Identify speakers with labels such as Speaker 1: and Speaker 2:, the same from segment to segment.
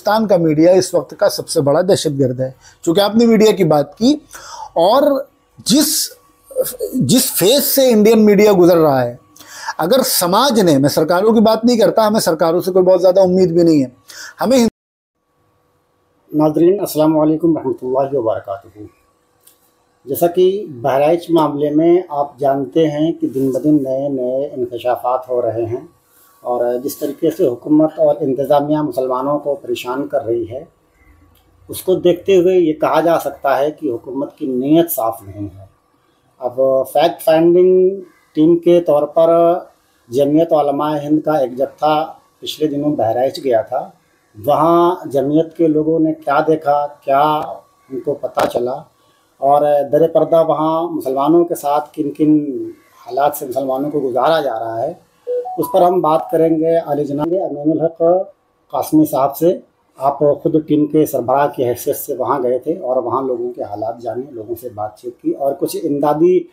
Speaker 1: हिंदुस्तान का मीडिया इस वक्त का सबसे बड़ा दहशतगर्द है। चूँकि आपने मीडिया की बात की, और जिस फेज से इंडियन मीडिया गुजर रहा है, अगर समाज ने, मैं सरकारों की बात नहीं करता, हमें सरकारों से कोई बहुत ज़्यादा उम्मीद भी नहीं है, हमें।
Speaker 2: नाज़रीन अस्सलाम वालेकुम रहमतुल्लाहि व बरकातुहू। जैसा कि बहराइच मामले में आप जानते हैं कि दिन ब दिन नए नए इंकशाफात हो रहे हैं, और जिस तरीके से हुकूमत और इंतज़ामिया मुसलमानों को परेशान कर रही है, उसको देखते हुए ये कहा जा सकता है कि हुकूमत की नीयत साफ़ नहीं है। अब फैक्ट फाइंडिंग टीम के तौर पर जमीयत उलमा हिंद का एक जत्था पिछले दिनों बहराइच गया था। वहाँ जमीयत के लोगों ने क्या देखा, क्या उनको पता चला, और दर पर्दा वहाँ मुसलमानों के साथ किन किन हालात से मुसलमानों को गुजारा जा रहा है, उस पर हम बात करेंगे आली जनाब अमीनुल हक कासमी साहब से। आप खुद टीम के सरबराह की हैसियत से वहाँ गए थे और वहाँ लोगों के हालात जाने, लोगों से बातचीत की और कुछ इमदादी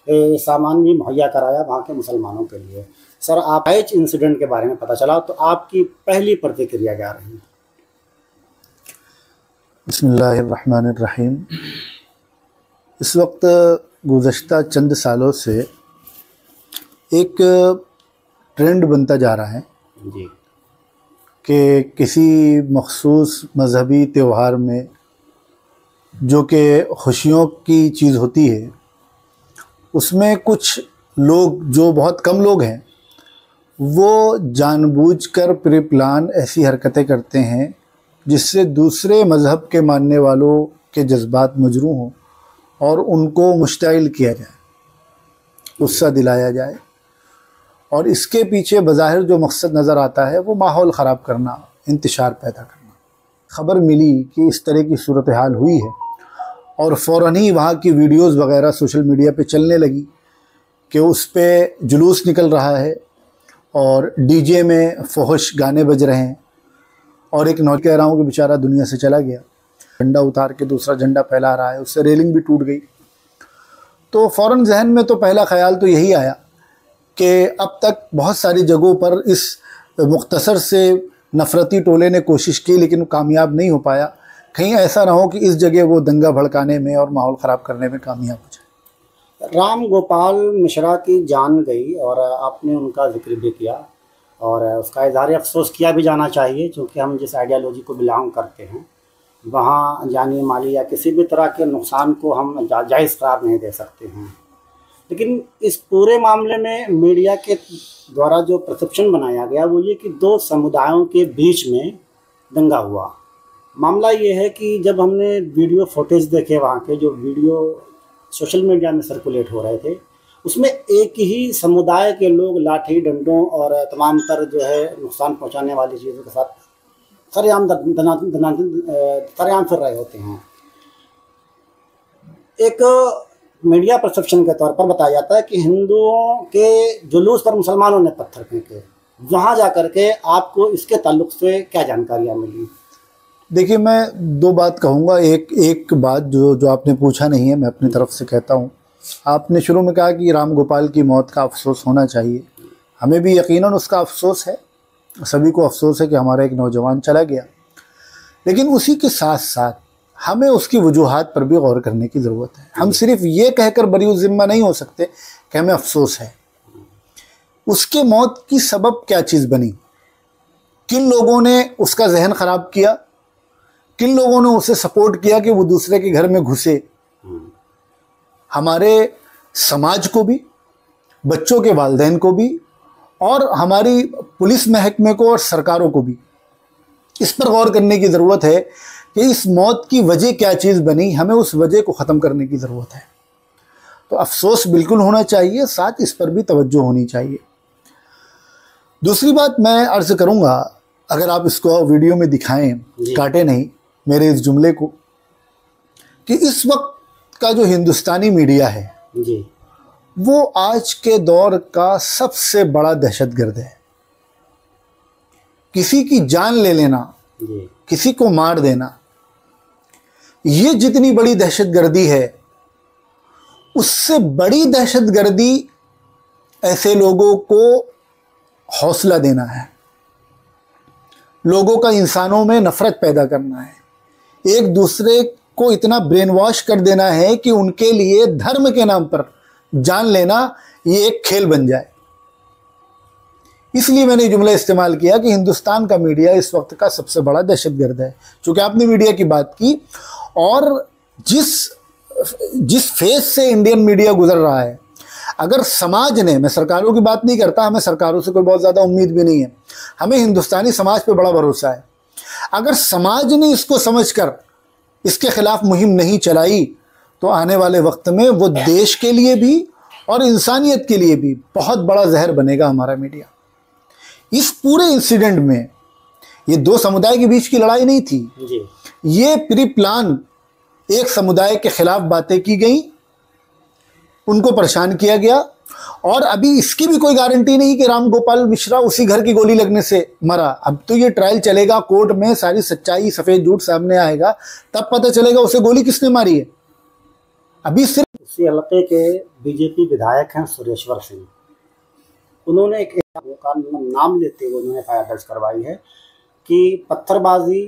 Speaker 2: सामान भी मुहैया कराया वहाँ के मुसलमानों के लिए। सर, आप एच इंसिडेंट के बारे में पता चला तो आपकी पहली प्रतिक्रिया क्या रही?
Speaker 1: बिस्मिल्लाहिर्रहमानिर्रहीम। इस वक्त गुज़श्ता चंद सालों से एक ट्रेंड बनता जा रहा है
Speaker 2: जी
Speaker 1: कि किसी मखसूस मज़हबी त्यौहार में, जो कि खुशियों की चीज़ होती है, उसमें कुछ लोग, जो बहुत कम लोग हैं, वो जानबूझकर प्री प्लान ऐसी हरकतें करते हैं जिससे दूसरे मज़हब के मानने वालों के जज्बात मजरूह हों और उनको मुश्ताइल किया जाए, गुस्सा दिलाया जाए, और इसके पीछे बज़ाहिर जो मकसद नज़र आता है वो माहौल ख़राब करना, इंतशार पैदा करना। ख़बर मिली कि इस तरह की सूरत हाल हुई है और फ़ौरन ही वहाँ की वीडियोज़ वग़ैरह सोशल मीडिया पे चलने लगी कि उस पे जुलूस निकल रहा है और डीजे में फहश गाने बज रहे हैं, और एक नौजवान, कह रहा हूँ कि बेचारा दुनिया से चला गया, झंडा उतार के दूसरा झंडा फैला रहा है, उससे रेलिंग भी टूट गई। तो फ़ौरन जहन में तो पहला ख़याल तो यही आया कि अब तक बहुत सारी जगहों पर इस मुख्तसर से नफ़रती टोले ने कोशिश की लेकिन कामयाब नहीं हो पाया। कहीं ऐसा ना हो कि इस जगह वो दंगा भड़काने में और माहौल ख़राब करने में कामयाब हो जाए।
Speaker 2: राम गोपाल मिश्रा की जान गई और आपने उनका जिक्र भी किया, और उसका इज़हार अफसोस किया भी जाना चाहिए, क्योंकि हम जिस आइडियालॉजी को बिलोंग करते हैं वहाँ जानी माली या किसी भी तरह के नुकसान को हम जायज़ करार नहीं दे सकते हैं। लेकिन इस पूरे मामले में मीडिया के द्वारा जो परसेप्शन बनाया गया वो ये कि दो समुदायों के बीच में दंगा हुआ। मामला ये है कि जब हमने वीडियो फुटेज देखे, वहाँ के जो वीडियो सोशल मीडिया में सर्कुलेट हो रहे थे, उसमें एक ही समुदाय के लोग लाठी डंडों और तमाम तर जो है नुकसान पहुँचाने वाली चीज़ों के साथ सरेआम फिर रहे होते हैं। एक मीडिया परसेप्शन के तौर पर बताया जाता है कि हिंदुओं के जुलूस पर मुसलमानों ने पत्थर फेंके। वहाँ जा कर के आपको इसके ताल्लुक से क्या जानकारियाँ मिली?
Speaker 1: देखिए, मैं दो बात कहूँगा। एक बात जो आपने पूछा नहीं है, मैं अपनी तरफ से कहता हूँ। आपने शुरू में कहा कि राम गोपाल की मौत का अफसोस होना चाहिए। हमें भी यकीनन उसका अफसोस है, सभी को अफसोस है कि हमारा एक नौजवान चला गया, लेकिन उसी के साथ साथ हमें उसकी वजूहात पर भी गौर करने की ज़रूरत है। हम सिर्फ ये कहकर बरी ज़िम्मा नहीं हो सकते कि हमें अफसोस है। उसके मौत की सबब क्या चीज़ बनी, किन लोगों ने उसका जहन ख़राब किया, किन लोगों ने उसे सपोर्ट किया कि वो दूसरे के घर में घुसे। हमारे समाज को भी, बच्चों के वालिदैन को भी, और हमारी पुलिस महकमे को और सरकारों को भी इस पर गौर करने की ज़रूरत है कि इस मौत की वजह क्या चीज़ बनी। हमें उस वजह को ख़त्म करने की ज़रूरत है। तो अफसोस बिल्कुल होना चाहिए, साथ इस पर भी तवज्जो होनी चाहिए। दूसरी बात मैं अर्ज़ करूँगा, अगर आप इसको वीडियो में दिखाएं, काटे नहीं मेरे इस जुमले को, कि इस वक्त का जो हिंदुस्तानी मीडिया है
Speaker 2: जी,
Speaker 1: वो आज के दौर का सबसे बड़ा दहशतगर्द है। किसी की जान ले लेना, किसी को मार देना, ये जितनी बड़ी दहशतगर्दी है, उससे बड़ी दहशतगर्दी ऐसे लोगों को हौसला देना है। लोगों का इंसानों में नफरत पैदा करना है, एक दूसरे को इतना ब्रेन वॉश कर देना है कि उनके लिए धर्म के नाम पर जान लेना ये एक खेल बन जाए। इसलिए मैंने जुमला इस्तेमाल किया कि हिंदुस्तान का मीडिया इस वक्त का सबसे बड़ा दहशतगर्द है। चूंकि आपने मीडिया की बात की, और जिस फेज से इंडियन मीडिया गुजर रहा है, अगर समाज ने, मैं सरकारों की बात नहीं करता, हमें सरकारों से कोई बहुत ज़्यादा उम्मीद भी नहीं है, हमें हिंदुस्तानी समाज पे बड़ा भरोसा है, अगर समाज ने इसको समझकर इसके खिलाफ मुहिम नहीं चलाई तो आने वाले वक्त में वो देश के लिए भी और इंसानियत के लिए भी बहुत बड़ा जहर बनेगा हमारा मीडिया। इस पूरे इंसिडेंट में ये दो समुदाय के बीच की लड़ाई नहीं थी
Speaker 2: जी।
Speaker 1: ये प्री प्लान एक समुदाय के खिलाफ बातें की गई, उनको परेशान किया गया, और अभी इसकी भी कोई गारंटी नहीं कि राम गोपाल मिश्रा उसी घर की गोली लगने से मरा। अब तो ये ट्रायल चलेगा, कोर्ट में सारी सच्चाई सफेद झूठ सामने आएगा, तब पता चलेगा उसे गोली किसने मारी है। अभी सिर्फ
Speaker 2: उसी हल्के के बीजेपी विधायक हैं सुरेश्वर सिंह, उन्होंने एक का नाम लेते हुए उन्होंने एफआईआर दर्ज करवाई है कि पत्थरबाजी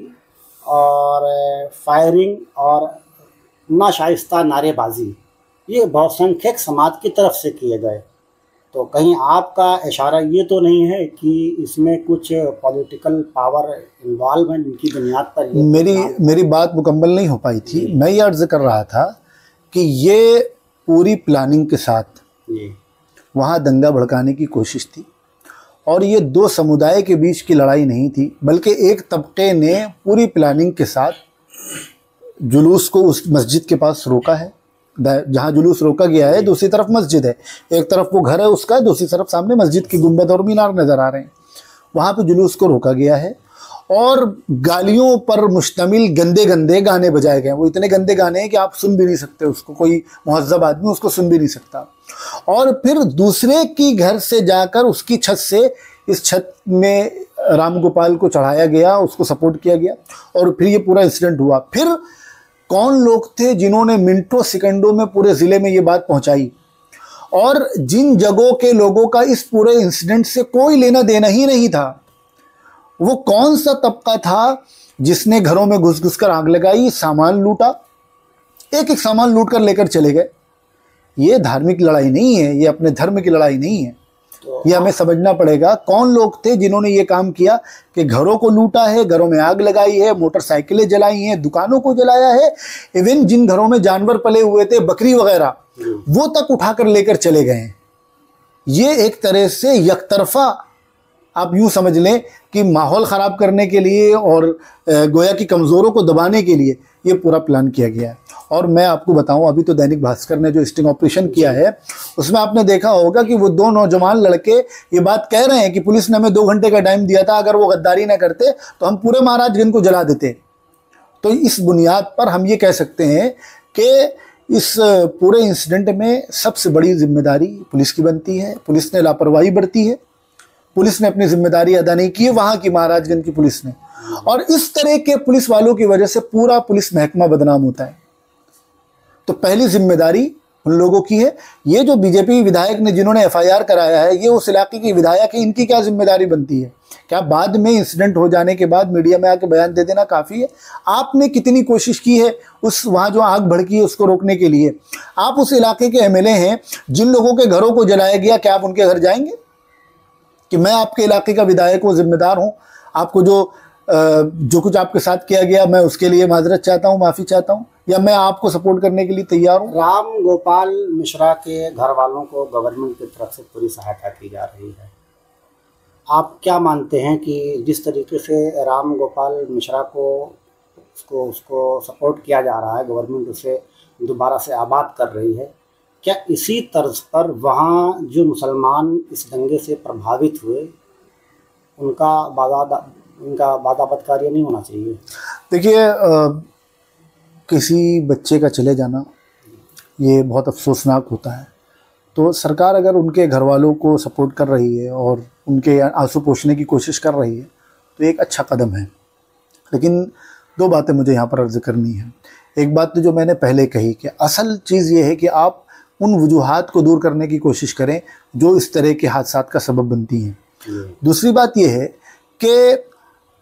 Speaker 2: और फायरिंग और नाशाइस्ता नारेबाजी ये बहुसंख्यक समाज की तरफ से किए गए। तो कहीं आपका इशारा ये तो नहीं है कि इसमें कुछ पॉलिटिकल पावर इन्वॉल्व है इनकी बुनियाद पर?
Speaker 1: मेरी बात मुकम्मल नहीं हो पाई थी। मैं ये अर्ज कर रहा था कि ये पूरी प्लानिंग के साथ वहाँ दंगा भड़काने की कोशिश थी, और ये दो समुदाय के बीच की लड़ाई नहीं थी, बल्कि एक तबके ने पूरी प्लानिंग के साथ जुलूस को उस मस्जिद के पास रोका है। जहाँ जुलूस रोका गया है दूसरी तरफ मस्जिद है, एक तरफ वो घर है उसका, दूसरी तरफ सामने मस्जिद की गुंबद और मीनार नज़र आ रहे हैं। वहाँ पे जुलूस को रोका गया है और गालियों पर मुश्तमिल गंदे गंदे गाने बजाए गए। वो इतने गंदे गाने हैं कि आप सुन भी नहीं सकते उसको, कोई मुहज़्ज़ब आदमी उसको सुन भी नहीं सकता। और फिर दूसरे की घर से जाकर उसकी छत से इस छत में राम गोपाल को चढ़ाया गया, उसको सपोर्ट किया गया, और फिर ये पूरा इंसिडेंट हुआ। फिर कौन लोग थे जिन्होंने मिनटों सेकंडों में पूरे ज़िले में ये बात पहुंचाई, और जिन जगहों के लोगों का इस पूरे इंसिडेंट से कोई लेना देना ही नहीं था, वो कौन सा तबका था जिसने घरों में घुस घुस कर आग लगाई, सामान लूटा, एक एक सामान लूट कर लेकर चले गए। ये धार्मिक लड़ाई नहीं है, ये अपने धर्म की लड़ाई नहीं है। ये हमें समझना पड़ेगा कौन लोग थे जिन्होंने ये काम किया कि घरों को लूटा है, घरों में आग लगाई है, मोटरसाइकिलें जलाई हैं, दुकानों को जलाया है, इवन जिन घरों में जानवर पले हुए थे, बकरी वगैरह, वो तक उठाकर लेकर चले गए हैं। ये एक तरह से यकतरफा आप यूं समझ लें कि माहौल ख़राब करने के लिए और गोया की कमज़ोरों को दबाने के लिए ये पूरा प्लान किया गया है। और मैं आपको बताऊं, अभी तो दैनिक भास्कर ने जो स्टिंग ऑपरेशन किया है उसमें आपने देखा होगा कि वो दो नौजवान लड़के ये बात कह रहे हैं कि पुलिस ने हमें 2 घंटे का टाइम दिया था, अगर वो गद्दारी ना करते तो हम पूरे महाराजगंज को जला देते। तो इस बुनियाद पर हम ये कह सकते हैं कि इस पूरे इंसिडेंट में सबसे बड़ी जिम्मेदारी पुलिस की बनती है। पुलिस ने लापरवाही बरती है, पुलिस ने अपनी जिम्मेदारी अदा नहीं की है, वहाँ की महाराजगंज की पुलिस ने, और इस तरह के पुलिस वालों की वजह से पूरा पुलिस महकमा बदनाम होता है। तो पहली जिम्मेदारी उन लोगों की है। ये जो बीजेपी विधायक ने जिन्होंने एफआईआर कराया है, ये उस इलाके के विधायक है, इनकी क्या जिम्मेदारी बनती है? क्या बाद में इंसिडेंट हो जाने के बाद मीडिया में आके बयान दे देना काफ़ी है? आपने कितनी कोशिश की है उस वहाँ जो आग भड़की है उसको रोकने के लिए? आप उस इलाके के एमएलए हैं, जिन लोगों के घरों को जलाया गया, क्या आप उनके घर जाएंगे कि मैं आपके इलाके का विधायक हूँ, जिम्मेदार हूँ, आपको जो कुछ आपके साथ किया गया मैं उसके लिए माजरत चाहता हूँ, माफ़ी चाहता हूँ, या मैं आपको सपोर्ट करने के लिए तैयार हूँ?
Speaker 2: राम गोपाल मिश्रा के घर वालों को गवर्नमेंट की तरफ से पूरी सहायता की जा रही है। आप क्या मानते हैं कि जिस तरीके से राम गोपाल मिश्रा को उसको सपोर्ट किया जा रहा है, गवर्नमेंट उसे दोबारा से आबाद कर रही है, क्या इसी तर्ज पर वहाँ जो मुसलमान इस दंगे से प्रभावित हुए उनका बादाबतकार्य नहीं होना चाहिए?
Speaker 1: देखिए, किसी बच्चे का चले जाना ये बहुत अफसोसनाक होता है। तो सरकार अगर उनके घर वालों को सपोर्ट कर रही है और उनके आंसू पोंछने की कोशिश कर रही है तो एक अच्छा कदम है। लेकिन 2 बातें मुझे यहाँ पर अर्ज करनी है। एक बात तो जो मैंने पहले कही कि असल चीज़ ये है कि आप उन वजूहात को दूर करने की कोशिश करें जो इस तरह के हादसात का सबब बनती हैं। दूसरी बात यह है कि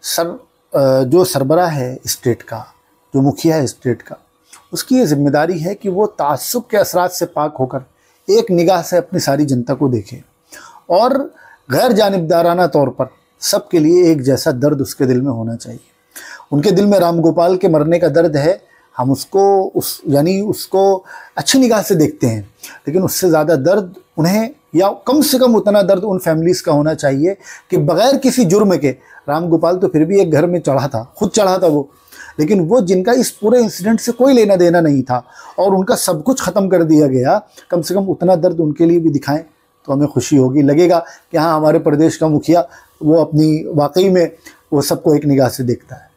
Speaker 1: जो सरबराह है स्टेट का, जो मुखिया है स्टेट का, उसकी ये जिम्मेदारी है कि वो ताज्जुब के असरात से पाक होकर एक निगाह से अपनी सारी जनता को देखे और गैर जानिबदाराना तौर पर सबके लिए एक जैसा दर्द उसके दिल में होना चाहिए। उनके दिल में राम गोपाल के मरने का दर्द है, हम उसको अच्छी निगाह से देखते हैं, लेकिन उससे ज़्यादा दर्द उन्हें, या कम से कम उतना दर्द उन फैमिलीज़ का होना चाहिए कि बग़ैर किसी जुर्म के, राम गोपाल तो फिर भी एक घर में चढ़ा था, खुद चढ़ा था वो, लेकिन वो जिनका इस पूरे इंसिडेंट से कोई लेना देना नहीं था और उनका सब कुछ ख़त्म कर दिया गया, कम से कम उतना दर्द उनके लिए भी दिखाएं तो हमें खुशी होगी, लगेगा कि हाँ हमारे प्रदेश का मुखिया वो अपनी वाकई में वो सबको एक निगाह से देखता है।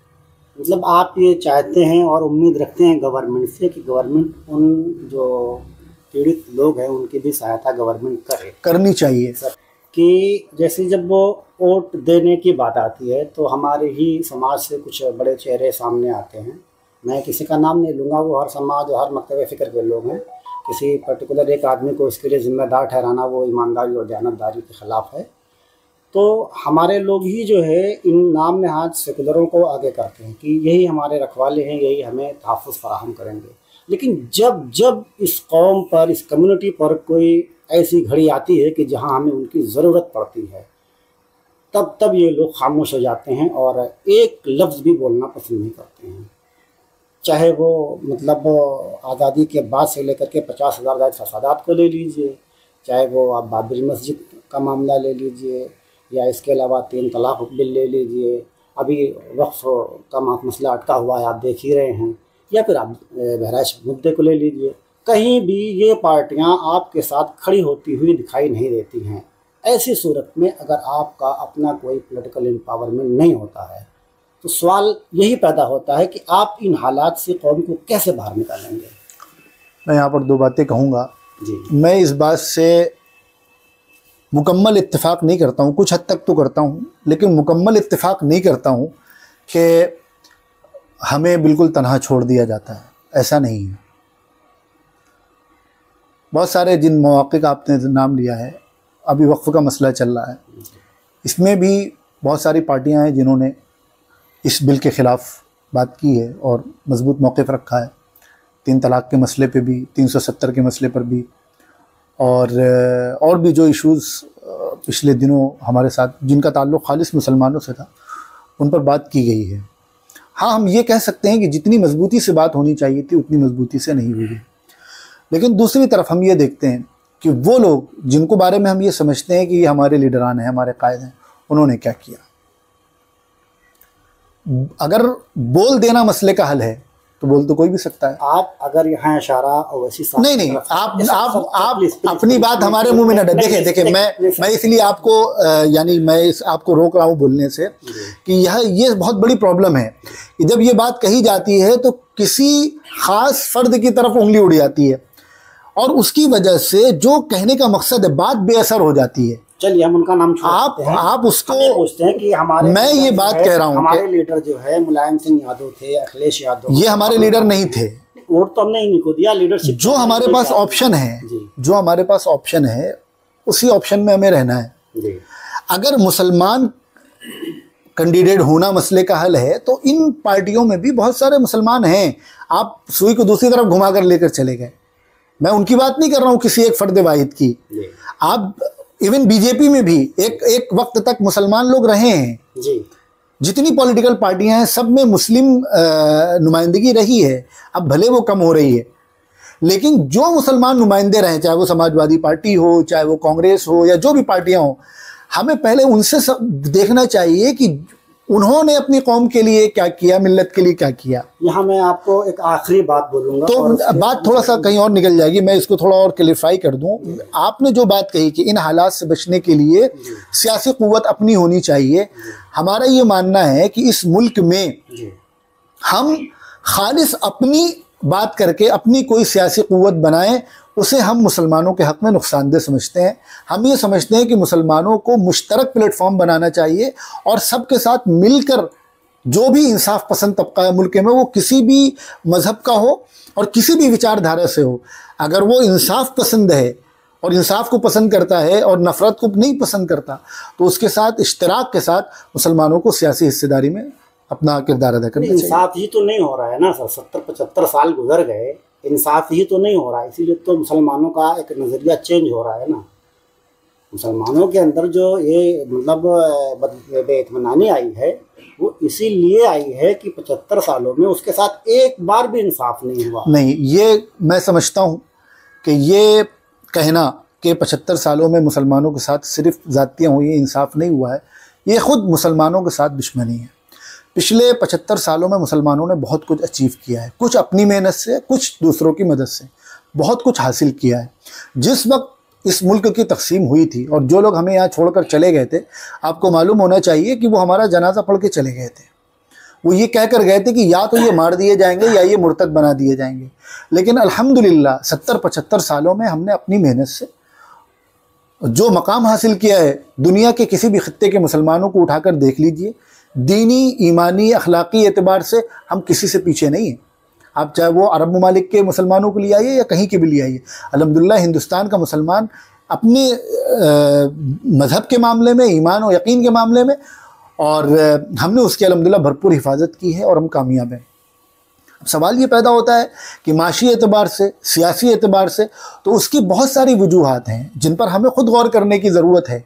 Speaker 2: मतलब आप ये चाहते हैं और उम्मीद रखते हैं गवर्नमेंट से कि गवर्नमेंट उन जो पीड़ित लोग हैं उनकी भी सहायता गवर्नमेंट करनी
Speaker 1: चाहिए
Speaker 2: सर। कि जैसे जब वो वोट देने की बात आती है तो हमारे ही समाज से कुछ बड़े चेहरे सामने आते हैं, मैं किसी का नाम नहीं लूँगा, वो हर समाज और हर मकतबे फ़िक्र के लोग हैं। किसी पर्टिकुलर एक आदमी को इसके लिए ज़िम्मेदार ठहराना वो ईमानदारी और दयानतदारी के ख़िलाफ़ है। तो हमारे लोग ही जो है इन नाम नहाद सेकुलरों को आगे करते हैं कि यही हमारे रखवाले हैं, यही हमें तहफ़्फ़ुज़ फराहम करेंगे। लेकिन जब जब इस कौम पर, इस कम्युनिटी पर कोई ऐसी घड़ी आती है कि जहां हमें उनकी ज़रूरत पड़ती है, तब तब ये लोग खामोश हो जाते हैं और एक लफ्ज़ भी बोलना पसंद नहीं करते हैं। चाहे वो मतलब आज़ादी के बाद से लेकर के 50,000 जायद फसादात को ले लीजिए, चाहे वो आप बाबरी मस्जिद का मामला ले लीजिए, या इसके अलावा 3 तलाक बिल ले लीजिए, अभी वक्फ का मसला अटका हुआ है आप देख ही रहे हैं, या फिर आप बहराइच मुद्दे को ले लीजिए, कहीं भी ये पार्टियां आपके साथ खड़ी होती हुई दिखाई नहीं देती हैं। ऐसी सूरत में अगर आपका अपना कोई पॉलिटिकल एम्पावरमेंट नहीं होता है तो सवाल यही पैदा होता है कि आप इन हालात से कौम को कैसे बाहर निकालेंगे।
Speaker 1: मैं यहाँ पर 2 बातें कहूँगा
Speaker 2: जी।
Speaker 1: मैं इस बात से मुकम्मल इत्तेफाक नहीं करता हूँ, कुछ हद तक तो करता हूँ, लेकिन मुकम्मल इत्तेफाक नहीं करता हूँ कि हमें बिल्कुल तनहा छोड़ दिया जाता है, ऐसा नहीं है। बहुत सारे जिन मौक़े का आपने नाम लिया है, अभी वक्फ़ का मसला चल रहा है, इसमें भी बहुत सारी पार्टियां हैं जिन्होंने इस बिल के ख़िलाफ़ बात की है और मजबूत मौक़िफ़ रखा है। 3 तलाक के मसले पे भी, 370 के मसले पर भी, और भी जो इश्यूज़ पिछले दिनों हमारे साथ जिनका ताल्लुक़ खालिस मुसलमानों से था, उन पर बात की गई है। हाँ, हम ये कह सकते हैं कि जितनी मजबूती से बात होनी चाहिए थी उतनी मजबूती से नहीं हुई। लेकिन दूसरी तरफ हम ये देखते हैं कि वो लोग जिनको बारे में हम ये समझते हैं कि ये हमारे लीडरान हैं, हमारे कायद हैं, उन्होंने क्या किया। अगर बोल देना मसले का हल है तो बोल तो कोई भी सकता है।
Speaker 2: आप अगर यहाँ इशारा ओवैसी साहब
Speaker 1: नहीं, आप अपनी बात हमारे मुंह में न डालें। देखिए मैं इसलिए आपको यानी मैं आपको रोक रहा हूँ बोलने से कि ये बहुत बड़ी प्रॉब्लम है कि जब ये बात कही जाती है तो किसी खास फर्द की तरफ उंगली उड़ जाती है और उसकी वजह से जो कहने का मकसद है बात बेअसर हो जाती है।
Speaker 2: चलिए हम उनका नाम आप उसको पूछते हैं कि हमारे,
Speaker 1: मैं ये बात कह रहा हूँ,
Speaker 2: हमारे लीडर जो है मुलायम सिंह यादव थे, अखिलेश यादव,
Speaker 1: ये हमारे लीडर नहीं थे।
Speaker 2: वोट तो हमने इनको दिया, लीडरशिप
Speaker 1: जो हमारे पास ऑप्शन है, जो हमारे पास ऑप्शन है उसी ऑप्शन में हमें रहना है। अगर मुसलमान कैंडिडेट होना मसले का हल है तो इन पार्टियों में भी बहुत सारे मुसलमान हैं। आप सुई को दूसरी तरफ घुमा कर लेकर चले गए। मैं उनकी बात नहीं कर रहा हूँ किसी एक फर्द वाहिद की। आप इवन बीजेपी में भी एक वक्त तक मुसलमान लोग रहे हैं जी। जितनी पॉलिटिकल पार्टियां हैं सब में मुस्लिम नुमाइंदगी रही है। अब भले वो कम हो रही है, लेकिन जो मुसलमान नुमाइंदे रहे, चाहे वो समाजवादी पार्टी हो, चाहे वो कांग्रेस हो, या जो भी पार्टियां हो, हमें पहले उनसे देखना चाहिए कि उन्होंने अपनी कौम के लिए क्या किया, मिल्लत के लिए क्या किया।
Speaker 2: यहाँ मैं आपको एक आखिरी बात बोलूँगा
Speaker 1: तो बात थोड़ा सा कहीं और निकल जाएगी, मैं इसको थोड़ा और क्लियरिफाई कर दूं। आपने जो बात कही कि इन हालात से बचने के लिए सियासी कुव्वत अपनी होनी चाहिए, हमारा ये मानना है कि इस मुल्क में हम खालिस अपनी बात करके अपनी कोई सियासी कुव्वत बनाएं, उसे हम मुसलमानों के हक़ में नुकसानदेह समझते हैं। हम ये समझते हैं कि मुसलमानों को मुश्तरक प्लेटफॉर्म बनाना चाहिए और सबके साथ मिलकर जो भी इंसाफ पसंद तबका है मुल्क में, वो किसी भी मज़हब का हो और किसी भी विचारधारा से हो, अगर वो इंसाफ पसंद है और इंसाफ को पसंद करता है और नफ़रत को नहीं पसंद करता, तो उसके साथ इश्तराक के साथ मुसलमानों को सियासी हिस्सेदारी में अपना किरदार अदा करना चाहिए।
Speaker 2: इंसाफ ही तो नहीं हो रहा है ना सर, 70-75 साल गुजर गए, इंसाफ ही तो नहीं हो रहा है। इसीलिए तो मुसलमानों का एक नज़रिया चेंज हो रहा है ना। मुसलमानों के अंदर जो ये मतलब बेइत्मीनानी आई है वो इसीलिए आई है कि 75 सालों में उसके साथ एक बार भी इंसाफ नहीं हुआ।
Speaker 1: नहीं, ये मैं समझता हूँ कि ये कहना कि 75 सालों में मुसलमानों के साथ सिर्फ ज़ातियाँ हुई, इंसाफ नहीं हुआ है, ये ख़ुद मुसलमानों के साथ दुश्मनी है। पिछले 75 सालों में मुसलमानों ने बहुत कुछ अचीव किया है, कुछ अपनी मेहनत से, कुछ दूसरों की मदद से बहुत कुछ हासिल किया है। जिस वक्त इस मुल्क की तकसीम हुई थी और जो लोग हमें यहाँ छोड़कर चले गए थे, आपको मालूम होना चाहिए कि वो हमारा जनाजा पढ़ के चले गए थे। वो ये कह कर गए थे कि या तो ये मार दिए जाएंगे या ये मुर्तद बना दिए जाएंगे। लेकिन अल्हम्दुलिल्लाह 70-75 सालों में हमने अपनी मेहनत से जो मकाम हासिल किया है, दुनिया के किसी भी खित्ते के मुसलमानों को उठाकर देख लीजिए, दीनी, ईमानी, अखलाकी एतबार से हम किसी से पीछे नहीं हैं। आप चाहे वो अरब ममालिक के मुसलमानों को लिए आइए या कहीं के भी लिए आइए, अल्हम्दुलिल्लाह हिंदुस्तान का मुसलमान अपने मज़हब के मामले में, ईमान और यकीन के मामले में, और हमने उसकी अल्हम्दुलिल्लाह भरपूर हिफाजत की है और हम कामयाब हैं। अब सवाल ये पैदा होता है कि माशी एतबार से, सियासी एतबार से, तो उसकी बहुत सारी वजूहात हैं जिन पर हमें ख़ुद गौर करने की ज़रूरत है।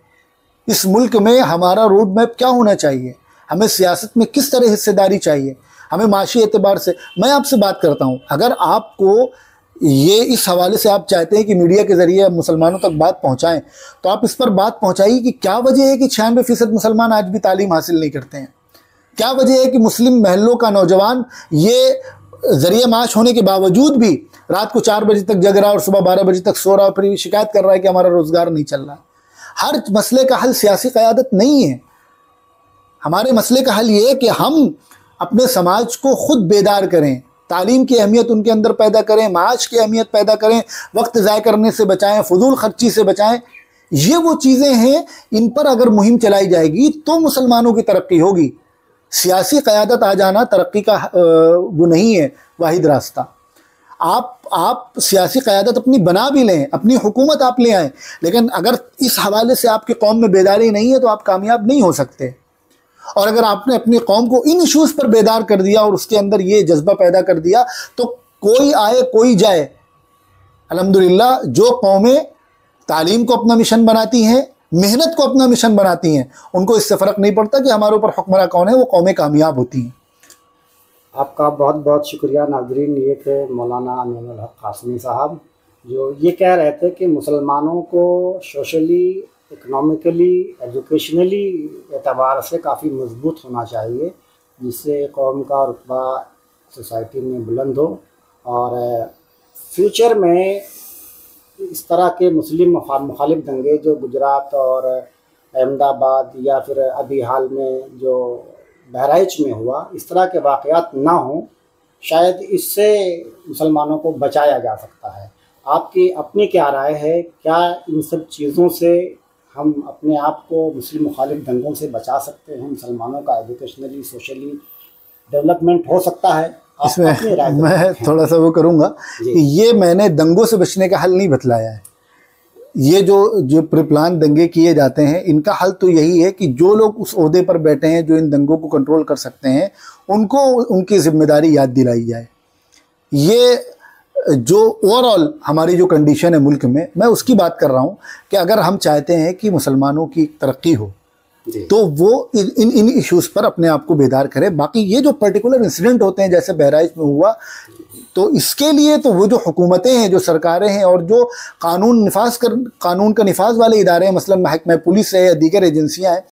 Speaker 1: इस मुल्क में हमारा रोड मैप क्या होना चाहिए, हमें सियासत में किस तरह हिस्सेदारी चाहिए, हमें माशी एतबार से। मैं आपसे बात करता हूँ, अगर आपको ये इस हवाले से आप चाहते हैं कि मीडिया के ज़रिए मुसलमानों तक बात पहुँचाएँ, तो आप इस पर बात पहुँचाइए कि क्या वजह है कि 96% मुसलमान आज भी तालीम हासिल नहीं करते हैं। क्या वजह है कि मुस्लिम महलों का नौजवान ये ज़रिए माश होने के बावजूद भी रात को 4 बजे तक जग रहा है और सुबह 12 बजे तक सो रहा है, फिर शिकायत कर रहा है कि हमारा रोज़गार नहीं चल रहा। हर मसले का हल सियासी क़यादत नहीं है। हमारे मसले का हल ये है कि हम अपने समाज को ख़ुद बेदार करें, तालीम की अहमियत उनके अंदर पैदा करें, माश की अहमियत पैदा करें, वक्त ज़ाय करने से बचाएं, फजूल खर्ची से बचाएं। ये वो चीज़ें हैं, इन पर अगर मुहिम चलाई जाएगी तो मुसलमानों की तरक्की होगी। सियासी क़यादत आ जाना तरक्की का वो नहीं है वाहिद रास्ता। आप सियासी क़यादत अपनी बना भी लें, अपनी हुकूमत आप ले आएँ, लेकिन अगर इस हवाले से आपकी कौम में बेदारी नहीं है तो आप कामयाब नहीं हो सकते। और अगर आपने अपनी कौम को इन इशूज़ पर बेदार कर दिया और उसके अंदर ये जज्बा पैदा कर दिया, तो कोई आए कोई जाए, अल्हम्दुलिल्लाह जो कौमें तालीम को अपना मिशन बनाती हैं, मेहनत को अपना मिशन बनाती हैं, उनको इससे फ़र्क नहीं पड़ता कि हमारे ऊपर हुक्मरान कौन है, वो कौमें कामयाब होती हैं।
Speaker 2: आपका बहुत बहुत शुक्रिया नाज़रीन। ये थे मौलाना अमीनुल हक कासमी साहब, जो ये कह रहे थे कि मुसलमानों को सोशली, इकनॉमिकली, एजुकेशनली एतबार से काफ़ी मजबूत होना चाहिए, जिससे कौम का रुतबा सोसाइटी में बुलंद हो और फ्यूचर में इस तरह के मुस्लिम मुखालिफ दंगे जो गुजरात और अहमदाबाद या फिर अभी हाल में जो बहराइच में हुआ, इस तरह के वाक़यात ना हों, शायद इससे मुसलमानों को बचाया जा सकता है। आपकी अपनी क्या राय है? क्या इन सब चीज़ों से हम अपने आप को मुस्लिम मुखालिफ दंगों से बचा सकते हैं? मुसलमानों का एजुकेशनली, सोशली डेवलपमेंट हो सकता है?
Speaker 1: इसमें मैं थोड़ा सा वो करूँगा कि ये मैंने दंगों से बचने का हल नहीं बतलाया है। ये जो प्रिप्लान दंगे किए जाते हैं, इनका हल तो यही है कि जो लोग उस ओहदे पर बैठे हैं, जो इन दंगों को कंट्रोल कर सकते हैं, उनको उनकी ज़िम्मेदारी याद दिलाई जाए। ये जो ओवरऑल हमारी जो कंडीशन है मुल्क में, मैं उसकी बात कर रहा हूँ कि अगर हम चाहते हैं कि मुसलमानों की तरक्की हो तो वो इन इश्यूज़ पर अपने आप को बेदार करें। बाकी ये जो पर्टिकुलर इंसिडेंट होते हैं जैसे बहराइच में हुआ, तो इसके लिए तो वो जो हुकूमतें हैं, जो सरकारें हैं और जो कानून का निफाज वाले इदारे हैं, मसलन महकमा पुलिस है या दीगर एजेंसियाँ हैं,